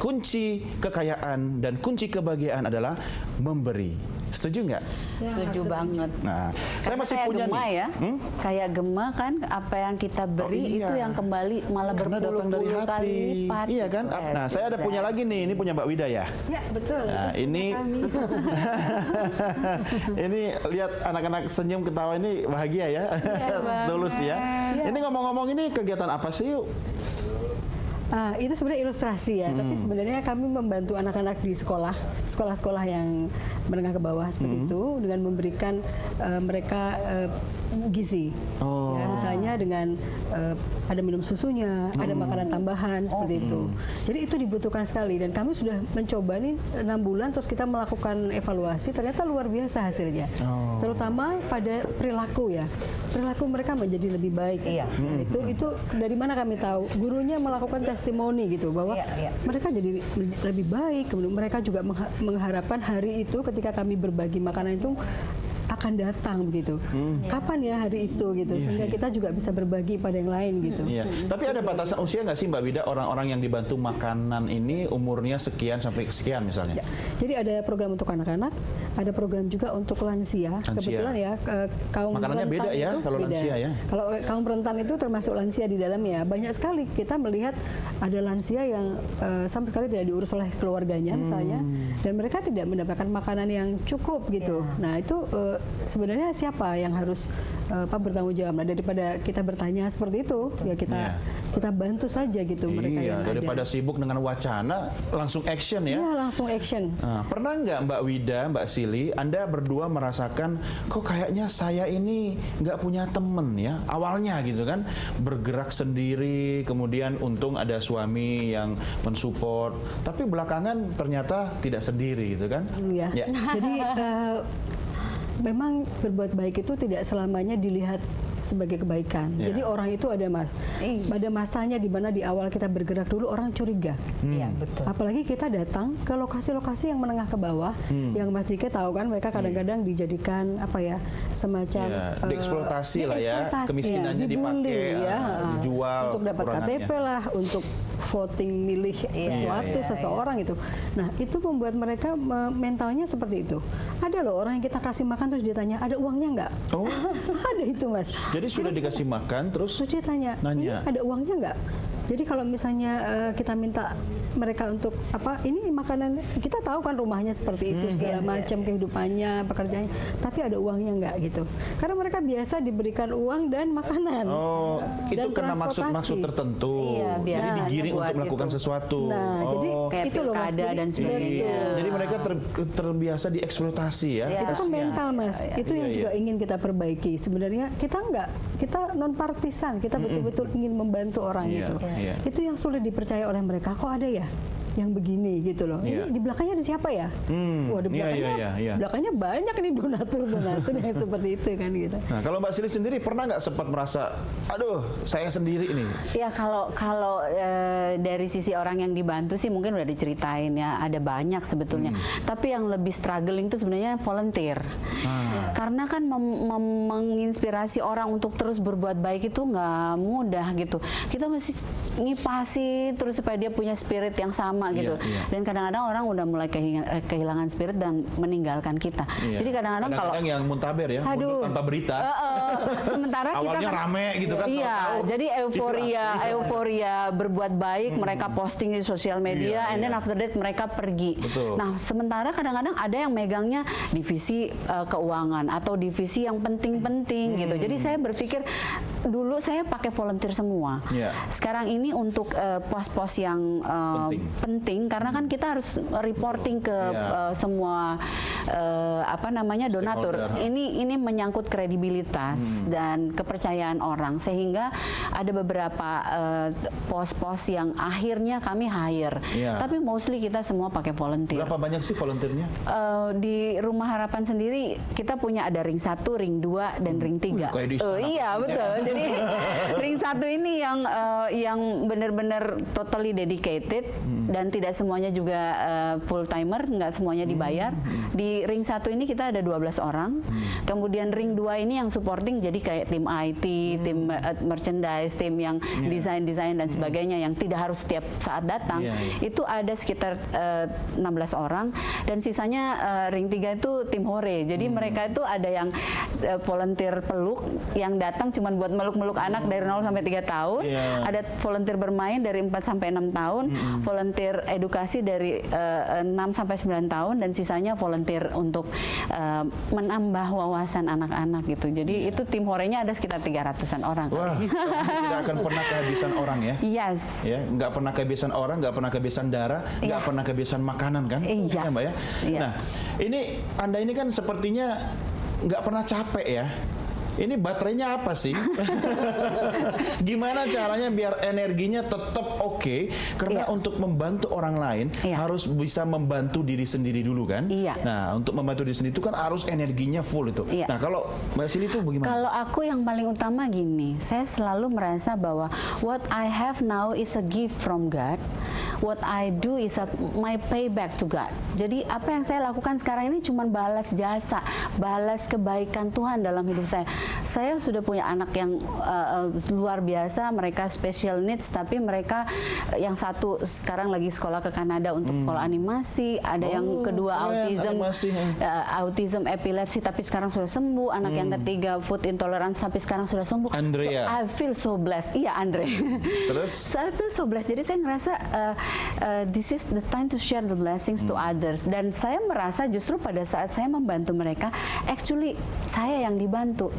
kunci kekayaan dan kunci kebahagiaan adalah memberi. Setuju nggak? Setuju banget. Nah, saya masih kayak punya Gema nih. ya, kayak Gema kan, apa yang kita beri iya. itu yang kembali malah Karena datang dari berpuluh-puluh kali hati. lipat. Iya kan? Nah, saya ada punya lagi nih. Ini punya Mbak Wida ya. Ya, betul. Nah, ini ini lihat anak-anak senyum ketawa ini bahagia ya. Tulus ya. Ini ngomong-ngomong ini kegiatan apa sih yuk? Itu sebenarnya ilustrasi ya, tapi sebenarnya kami membantu anak-anak di sekolah-sekolah yang menengah ke bawah seperti itu dengan memberikan mereka gizi. Ya, misalnya dengan ada minum susunya, ada makanan tambahan seperti itu. Jadi itu dibutuhkan sekali dan kami sudah mencoba nih 6 bulan terus kita melakukan evaluasi, ternyata luar biasa hasilnya. Terutama pada perilaku ya. Perilaku mereka menjadi lebih baik. Iya. Itu dari mana kami tahu? Gurunya melakukan testimoni gitu bahwa mereka jadi lebih baik. Kemudian mereka juga mengharapkan hari itu ketika kami berbagi makanan itu akan datang begitu. Kapan ya hari itu gitu sehingga kita juga bisa berbagi pada yang lain gitu. Iya. Tapi ada batasan usia nggak sih Mbak Wida, orang-orang yang dibantu makanan ini umurnya sekian sampai sekian misalnya? Ya. Jadi ada program untuk anak-anak, ada program juga untuk lansia. Kebetulan ya kaum makanannya rentan beda ya itu kalau beda. lansia ya. Kalau kaum rentan itu termasuk lansia di dalamnya. Banyak sekali kita melihat ada lansia yang sama sekali tidak diurus oleh keluarganya misalnya, dan mereka tidak mendapatkan makanan yang cukup gitu. Nah itu sebenarnya siapa yang harus bertanggung jawab? Nah, daripada kita bertanya seperti itu, ya kita bantu saja gitu mereka yang daripada ada. sibuk dengan wacana, langsung action ya. Iya, langsung action. Nah, pernah nggak Mbak Wida, Mbak Sili, Anda berdua merasakan kok kayaknya saya ini nggak punya temen ya? Awalnya gitu kan, bergerak sendiri, kemudian untung ada suami yang mensupport, tapi belakangan ternyata tidak sendiri gitu kan? Ya. Jadi memang berbuat baik itu tidak selamanya dilihat sebagai kebaikan. Jadi orang itu ada pada masanya di mana di awal kita bergerak dulu orang curiga. Iya, betul. Apalagi kita datang ke lokasi-lokasi yang menengah ke bawah, yang Mas Dike tahu kan mereka kadang-kadang dijadikan apa ya semacam dieksploitasi lah ya, dieksploitasi, kemiskinannya dibully, dipakai, dijual untuk dapat KTP lah, untuk voting milih sesuatu seseorang itu. Nah itu membuat mereka mentalnya seperti itu. Ada loh orang yang kita kasih makan terus ditanya ada uangnya nggak? Oh. Ada itu Mas. Jadi sudah dikasih makan terus dia tanya, nanya, ini ada uangnya nggak? Jadi kalau misalnya kita minta mereka untuk apa, ini makanan, kita tahu kan rumahnya seperti itu segala macam kehidupannya, pekerjaannya, tapi ada uangnya nggak gitu? Karena mereka biasa diberikan uang dan makanan. Oh, itu dan karena maksud tertentu. Iya, jadi digiring buat untuk melakukan gitu. sesuatu. Nah, jadi kayak itu loh Mas. pilkada dan sebagainya. Jadi mereka terbiasa dieksploitasi ya. Itu kan mental Mas, itu yang Iya, juga ingin kita perbaiki. Sebenarnya kita non partisan, kita betul-betul ingin membantu orang gitu. Iya. Itu yang sulit dipercaya oleh mereka. Kok ada ya yang begini gitu loh. Ini di belakangnya ada siapa ya? Wah, di belakangnya, belakangnya banyak nih donatur yang seperti itu kan gitu. Nah, kalau Mbak Sili sendiri pernah nggak sempat merasa, aduh, saya sendiri ini? Ya kalau dari sisi orang yang dibantu sih mungkin udah diceritain ya, ada banyak sebetulnya. Tapi yang lebih struggling itu sebenarnya volunteer. Karena kan menginspirasi orang untuk terus berbuat baik itu nggak mudah gitu. Kita mesti ngipasi terus supaya dia punya spirit yang sama gitu. Dan kadang-kadang orang udah mulai kehilangan spirit dan meninggalkan kita. Jadi kadang-kadang kalau yang muntaber ya, mundur tanpa berita. Sementara awalnya kita kan, rame gitu kan. Iya, jadi euforia berbuat baik, mereka posting di sosial media, and then after that mereka pergi. Nah, sementara kadang-kadang ada yang megangnya divisi keuangan atau divisi yang penting-penting gitu. Jadi saya berpikir dulu saya pakai volunteer semua. Sekarang ini untuk pos-pos yang penting karena kan kita harus reporting ke semua donatur. Ini menyangkut kredibilitas dan kepercayaan orang sehingga ada beberapa pos-pos yang akhirnya kami hire. Tapi mostly kita semua pakai volunteer. Berapa banyak sih volunteernya? Di Rumah Harapan sendiri kita punya ada ring 1, ring 2 dan ring 3. Kayak di istana iya betul. Jadi ring 1 ini yang benar-benar totally dedicated dan tidak semuanya juga full timer, nggak semuanya dibayar. Di ring 1 ini kita ada 12 orang. Kemudian ring 2 ini yang supporting, jadi kayak tim IT, tim merchandise, tim yang desain dan sebagainya yang tidak harus setiap saat datang. Itu ada sekitar 16 orang dan sisanya ring 3 itu tim hore. Jadi mereka itu ada yang volunteer peluk yang datang cuma buat meluk-meluk anak dari 0 sampai 3 tahun. Ada volunteer bermain dari 4 sampai 6 tahun, volunteer edukasi dari 6 sampai 9 tahun dan sisanya volunteer untuk menambah wawasan anak-anak gitu. Jadi itu tim horenya ada sekitar 300-an orang. Wah, tidak akan pernah kehabisan orang ya? Yes. Ya, nggak pernah kehabisan orang, nggak pernah kehabisan darah, nggak pernah kehabisan makanan kan? Iya. Ya, Mbak ya. Iya. Nah, Anda ini kan sepertinya nggak pernah capek ya? Ini baterainya apa sih? Gimana caranya biar energinya tetap oke? Karena untuk membantu orang lain harus bisa membantu diri sendiri dulu kan? Nah, untuk membantu diri sendiri itu kan harus energinya full itu. Nah, kalau Mbak Sili itu bagaimana? Kalau aku yang paling utama gini, saya selalu merasa bahwa what I have now is a gift from God. What I do is my payback to God. Jadi apa yang saya lakukan sekarang ini cuma balas jasa, balas kebaikan Tuhan dalam hidup saya. Saya sudah punya anak yang luar biasa, mereka special needs, tapi mereka yang satu sekarang lagi sekolah ke Kanada untuk sekolah animasi, ada yang kedua autism epilepsi tapi sekarang sudah sembuh, anak yang ketiga food intolerance tapi sekarang sudah sembuh. Andrea. So, I feel so blessed. Iya, Andre. Terus? So, I feel so blessed. Jadi saya ngerasa this is the time to share the blessings to others. Dan saya merasa justru pada saat saya membantu mereka, actually saya yang dibantu.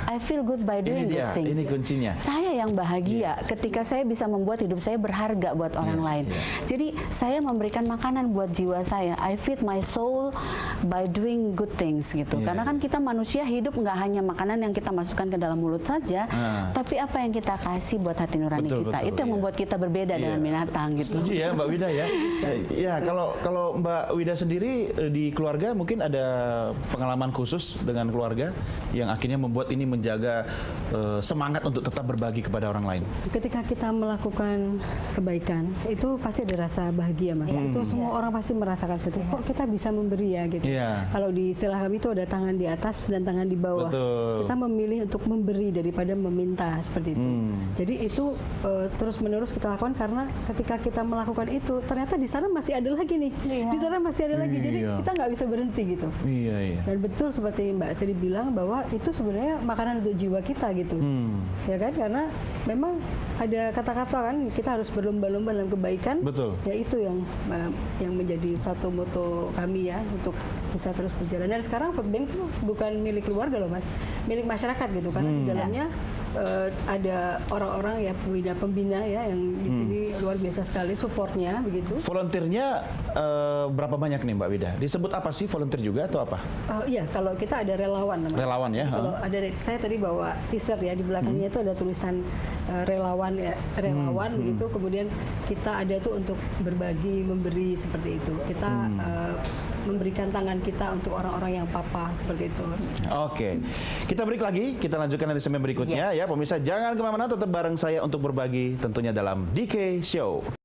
I feel good by doing good things. Ini kuncinya. Saya yang bahagia ketika saya bisa membuat hidup saya berharga buat orang lain. Jadi saya memberikan makanan buat jiwa saya. I feed my soul by doing good things gitu. Karena kan kita manusia hidup nggak hanya makanan yang kita masukkan ke dalam mulut saja, tapi apa yang kita kasih buat hati nurani kita. Itu yang membuat kita berbeda dengan binatang gitu. Setuju ya Mbak Wida ya. Ya, kalau Mbak Wida sendiri di keluarga mungkin ada pengalaman khusus dengan keluarga yang akhirnya membuat ini menjaga semangat untuk tetap berbagi kepada orang lain. Ketika kita melakukan kebaikan, itu pasti ada rasa bahagia, Mas. Itu semua orang pasti merasakan seperti itu. Kok kita bisa memberi ya gitu. Kalau di istilah kami itu ada tangan di atas dan tangan di bawah. Betul. Kita memilih untuk memberi daripada meminta seperti itu. Jadi itu terus-menerus kita lakukan karena ketika kita melakukan itu, ternyata di sana masih ada lagi nih. Di sana masih ada lagi. Jadi kita nggak bisa berhenti gitu. Dan betul seperti Mbak Sri bilang bahwa itu sebenarnya makanan untuk jiwa kita gitu. Ya kan? Karena memang ada kata-kata kan kita harus berlomba-lomba dalam kebaikan. Betul. Ya itu yang menjadi satu moto kami ya untuk bisa terus berjalan. Dan sekarang food bank itu bukan milik keluarga loh Mas, milik masyarakat gitu karena di dalamnya ada orang-orang ya pembina ya yang di sini luar biasa sekali supportnya begitu. Volunteernya berapa banyak nih Mbak Wida? Disebut apa sih volunteer juga atau apa? Iya kalau kita ada relawan namanya. Relawan ya. Kalau ada saya tadi bawa t-shirt ya di belakangnya itu ada tulisan relawan ya relawan gitu. Kemudian kita ada tuh untuk berbagi memberi seperti itu. Kita memberikan tangan kita untuk orang-orang yang papa seperti itu. Oke, kita break lagi, kita lanjutkan nanti segmen berikutnya ya pemirsa, jangan kemana-mana, tetap bareng saya untuk berbagi tentunya dalam DK Show.